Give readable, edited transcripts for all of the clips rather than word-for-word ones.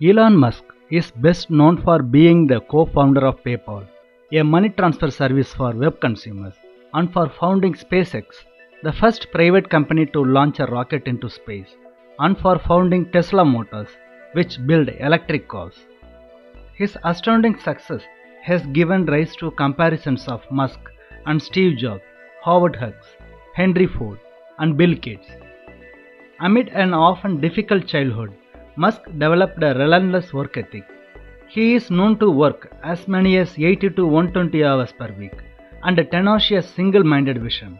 Elon Musk is best known for being the co-founder of PayPal, a money transfer service for web consumers, and for founding SpaceX, the first private company to launch a rocket into space, and for founding Tesla Motors, which build electric cars. His astounding success has given rise to comparisons of Musk and Steve Jobs, Howard Hughes, Henry Ford, and Bill Gates. Amid an often difficult childhood, Musk developed a relentless work ethic. He is known to work as many as 80 to 120 hours per week and a tenacious single-minded vision.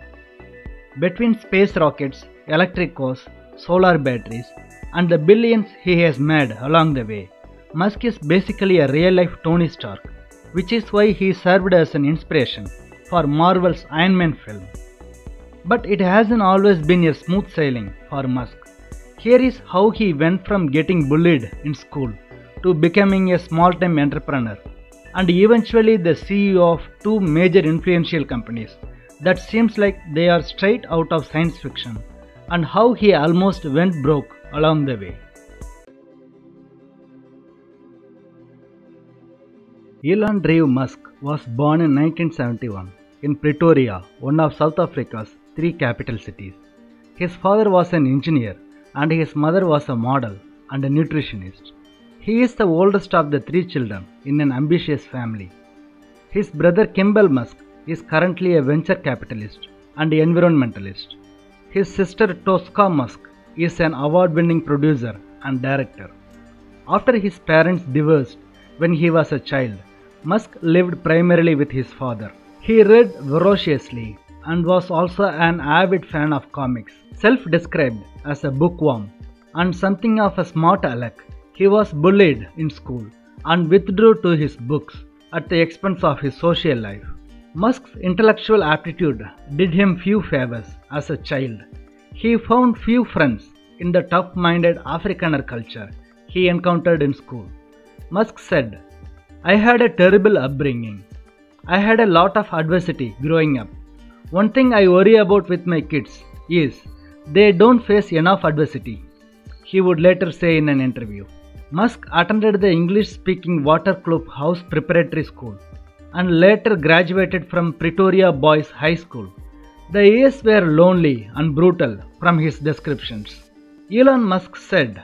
Between space rockets, electric cars, solar batteries, and the billions he has made along the way, Musk is basically a real-life Tony Stark, which is why he served as an inspiration for Marvel's Iron Man film. But it hasn't always been a smooth sailing for Musk. Here is how he went from getting bullied in school to becoming a small-time entrepreneur and eventually the CEO of two major influential companies that seems like they are straight out of science fiction, and how he almost went broke along the way. Elon Reeve Musk was born in 1971 in Pretoria, one of South Africa's three capital cities. His father was an engineer and his mother was a model and a nutritionist. He is the oldest of the three children in an ambitious family. His brother Kimball Musk is currently a venture capitalist and environmentalist. His sister Tosca Musk is an award-winning producer and director. After his parents divorced when he was a child, Musk lived primarily with his father. He read voraciously and was also an avid fan of comics. Self-described as a bookworm and something of a smart aleck, he was bullied in school and withdrew to his books at the expense of his social life. Musk's intellectual aptitude did him few favors as a child. He found few friends in the tough-minded Afrikaner culture he encountered in school. Musk said, "I had a terrible upbringing. I had a lot of adversity growing up. One thing I worry about with my kids is they don't face enough adversity," he would later say in an interview. Musk attended the English-speaking Waterkloof House Preparatory School and later graduated from Pretoria Boys High School. The years were lonely and brutal from his descriptions. Elon Musk said,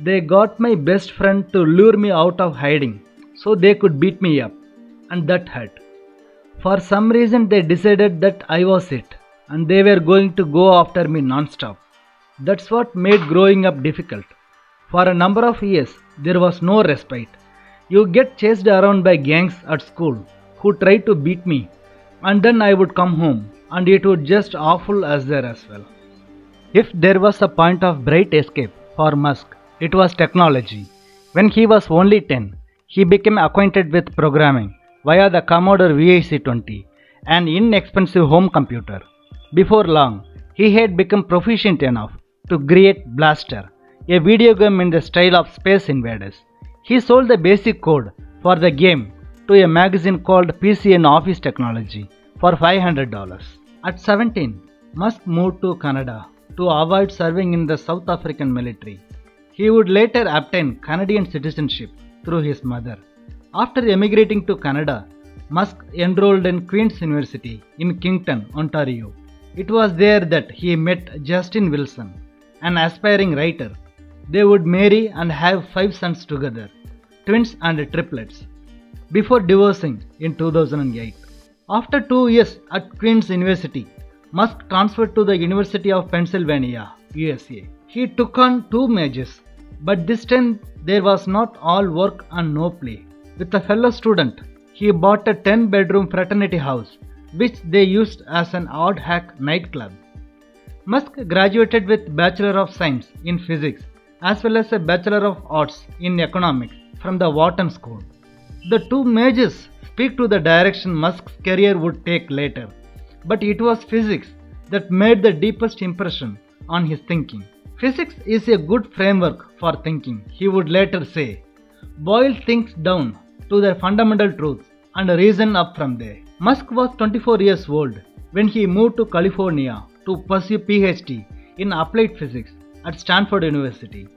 "They got my best friend to lure me out of hiding so they could beat me up, and that hurt. For some reason they decided that I was it and they were going to go after me non-stop. That's what made growing up difficult. For a number of years there was no respite. You get chased around by gangs at school who tried to beat me, and then I would come home and it would just awful as there as well." If there was a point of bright escape for Musk, it was technology. When he was only 10, he became acquainted with programming via the Commodore VIC-20, an inexpensive home computer. Before long, he had become proficient enough to create Blaster, a video game in the style of Space Invaders. He sold the basic code for the game to a magazine called PC and Office Technology for $500. At 17, Musk moved to Canada to avoid serving in the South African military. He would later obtain Canadian citizenship through his mother. After emigrating to Canada, Musk enrolled in Queen's University in Kingston, Ontario. It was there that he met Justin Wilson, an aspiring writer. They would marry and have 5 sons together, twins and triplets, before divorcing in 2008. After 2 years at Queen's University, Musk transferred to the University of Pennsylvania, USA. He took on 2 majors, but this time there was not all work and no play. With a fellow student, he bought a 10-bedroom fraternity house, which they used as an odd hack nightclub. Musk graduated with Bachelor of Science in Physics as well as a Bachelor of Arts in Economics from the Wharton School. The 2 majors speak to the direction Musk's career would take later, but it was physics that made the deepest impression on his thinking. "Physics is a good framework for thinking," he would later say. "Boil things down to their fundamental truths and reason up from there." Musk was 24 years old when he moved to California to pursue PhD in applied physics at Stanford University.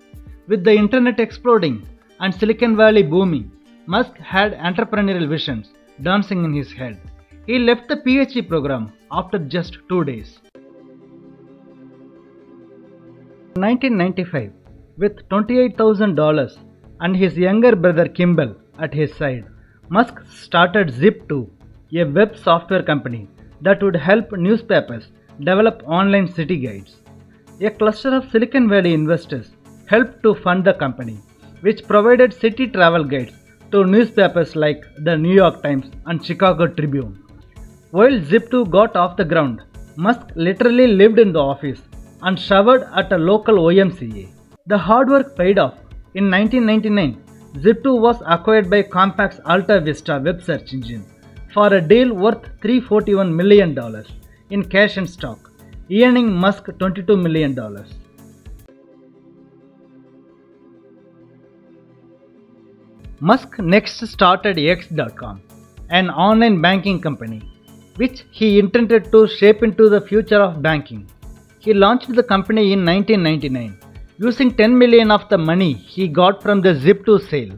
With the internet exploding and Silicon Valley booming, Musk had entrepreneurial visions dancing in his head. He left the PhD program after just 2 days. In 1995, with $28,000 and his younger brother Kimball at his side, Musk started Zip2, a web software company that would help newspapers develop online city guides. A cluster of Silicon Valley investors helped to fund the company, which provided city travel guides to newspapers like the New York Times and Chicago Tribune. While Zip2 got off the ground, Musk literally lived in the office and showered at a local YMCA. The hard work paid off. In 1999, Zip2 was acquired by Compaq's Alta Vista web search engine for a deal worth $341 million in cash and stock, earning Musk $22 million. Musk next started X.com, an online banking company, which he intended to shape into the future of banking. He launched the company in 1999, using $10 million of the money he got from the Zip2 sale.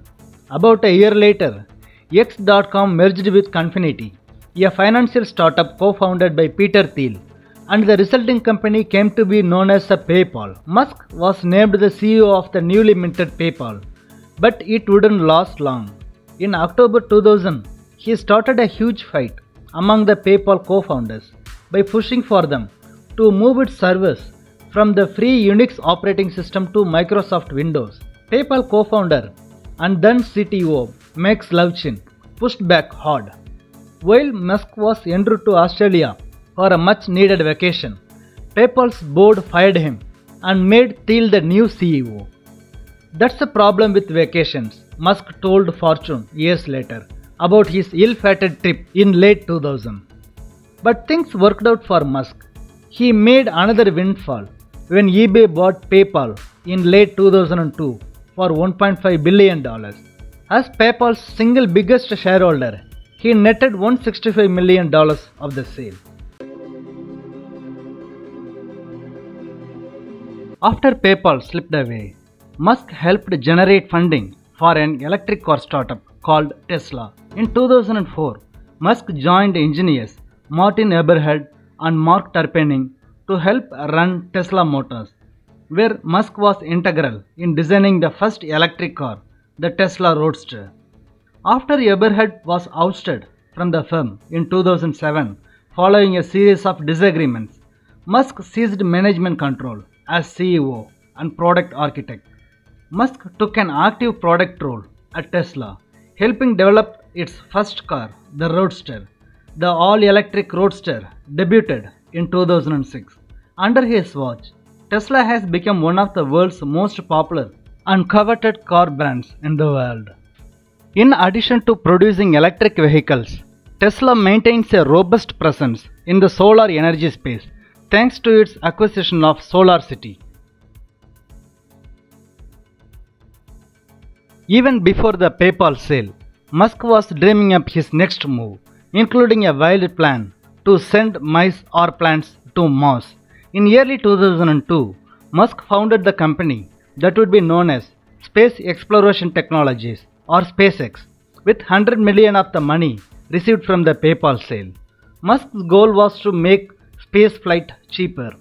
About a year later, X.com merged with Confinity, a financial startup co-founded by Peter Thiel, and the resulting company came to be known as PayPal. Musk was named the CEO of the newly minted PayPal, but it wouldn't last long. In October 2000, he started a huge fight among the PayPal co-founders by pushing for them to move its servers from the free Unix operating system to Microsoft Windows. PayPal co-founder and then CTO Max Levchin pushed back hard. While Musk was en route to Australia for a much needed vacation, PayPal's board fired him and made Thiel the new CEO. That's the problem with vacations, Musk told Fortune years later about his ill-fated trip in late 2000. But things worked out for Musk. He made another windfall when eBay bought PayPal in late 2002 for $1.5 billion. As PayPal's single biggest shareholder, he netted $165 million of the sale. After PayPal slipped away, Musk helped generate funding for an electric car startup called Tesla. In 2004, Musk joined engineers Martin Eberhard and Mark Tarpenning to help run Tesla Motors, where Musk was integral in designing the first electric car, the Tesla Roadster. After Eberhard was ousted from the firm in 2007 following a series of disagreements, Musk seized management control as CEO and product architect. Musk took an active product role at Tesla, helping develop its first car, the Roadster. The all-electric Roadster debuted in 2006. Under his watch, Tesla has become one of the world's most popular and coveted car brands in the world. In addition to producing electric vehicles, Tesla maintains a robust presence in the solar energy space thanks to its acquisition of SolarCity. Even before the PayPal sale, Musk was dreaming up his next move, including a wild plan to send mice or plants to Mars. In early 2002, Musk founded the company that would be known as Space Exploration Technologies or SpaceX, with $100 million of the money received from the PayPal sale. Musk's goal was to make spaceflight cheaper.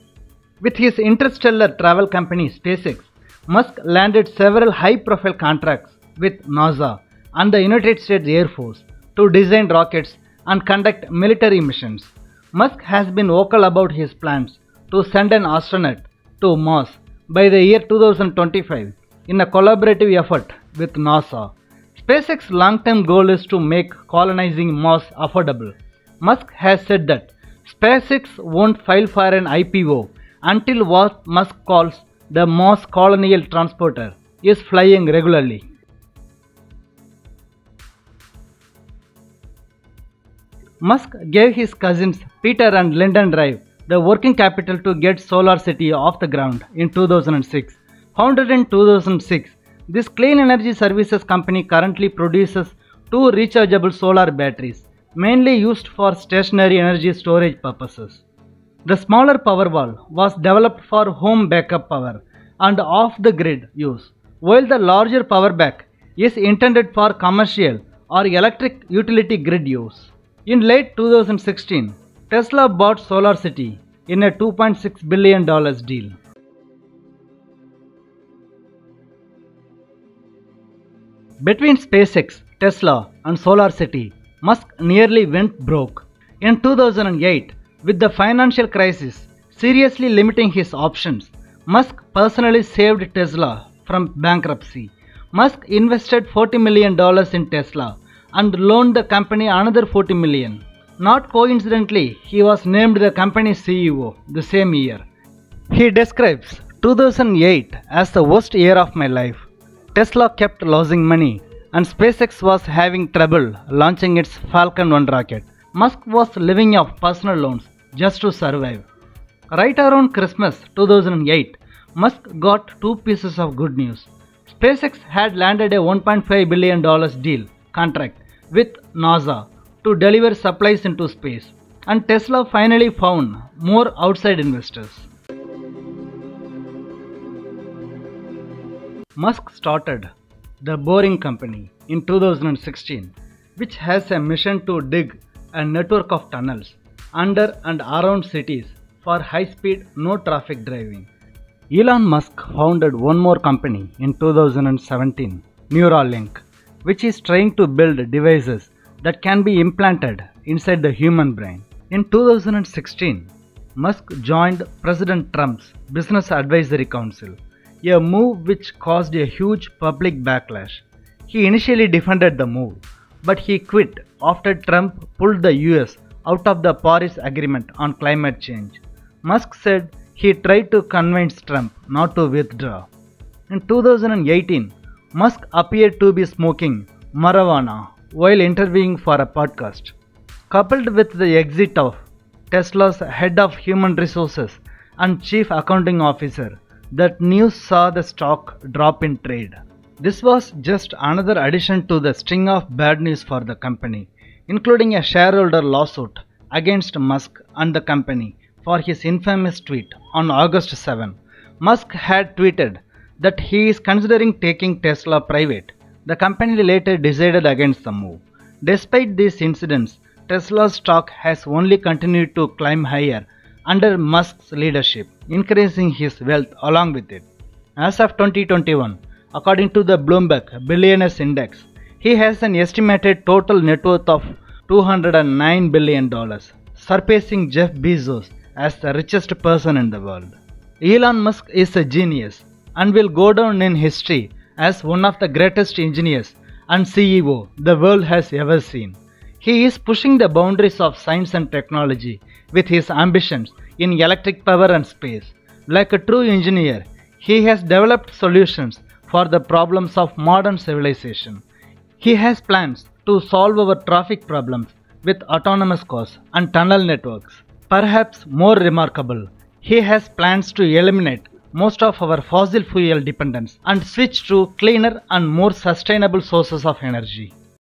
With his interstellar travel company SpaceX, Musk landed several high-profile contracts with NASA and the United States Air Force to design rockets and conduct military missions. Musk has been vocal about his plans to send an astronaut to Mars by the year 2025 in a collaborative effort with NASA. SpaceX's long-term goal is to make colonizing Mars affordable. Musk has said that SpaceX won't file for an IPO until what Musk calls the Mars Colonial Transporter is flying regularly. Musk gave his cousins Peter and Lyndon Rive the working capital to get SolarCity off the ground in 2006. Founded in 2006, this clean energy services company currently produces 2 rechargeable solar batteries, mainly used for stationary energy storage purposes. The smaller Powerwall was developed for home backup power and off-the-grid use, while the larger Powerback is intended for commercial or electric utility grid use. In late 2016, Tesla bought SolarCity in a $2.6 billion deal. Between SpaceX, Tesla, and SolarCity, Musk nearly went broke. In 2008, with the financial crisis seriously limiting his options, Musk personally saved Tesla from bankruptcy. Musk invested $40 million in Tesla and loaned the company another $40 million. Not coincidentally, he was named the company's CEO the same year. He describes 2008 as the worst year of my life. Tesla kept losing money and SpaceX was having trouble launching its Falcon 1 rocket. Musk was living off personal loans just to survive. Right around Christmas 2008, Musk got two pieces of good news. SpaceX had landed a $1.5 billion deal contract with NASA to deliver supplies into space, and Tesla finally found more outside investors. Musk started The Boring Company in 2016, which has a mission to dig a network of tunnels under and around cities for high-speed, no-traffic driving. Elon Musk founded one more company in 2017, Neuralink, which is trying to build devices that can be implanted inside the human brain. In 2016, Musk joined President Trump's Business Advisory Council, a move which caused a huge public backlash. He initially defended the move, but he quit after Trump pulled the US out of the Paris Agreement on climate change. Musk said he tried to convince Trump not to withdraw. In 2018, Musk appeared to be smoking marijuana while interviewing for a podcast. Coupled with the exit of Tesla's head of human resources and chief accounting officer, that news saw the stock drop in trade. This was just another addition to the string of bad news for the company, including a shareholder lawsuit against Musk and the company for his infamous tweet on August 7. Musk had tweeted that he is considering taking Tesla private. The company later decided against the move. Despite these incidents, Tesla's stock has only continued to climb higher under Musk's leadership, increasing his wealth along with it. As of 2021, according to the Bloomberg Billionaires Index, he has an estimated total net worth of $209 billion, surpassing Jeff Bezos as the richest person in the world. Elon Musk is a genius and will go down in history as one of the greatest engineers and CEO the world has ever seen. He is pushing the boundaries of science and technology with his ambitions in electric power and space. Like a true engineer, he has developed solutions for the problems of modern civilization. He has plans to solve our traffic problems with autonomous cars and tunnel networks. Perhaps more remarkable, he has plans to eliminate most of our fossil fuel dependence and switch to cleaner and more sustainable sources of energy.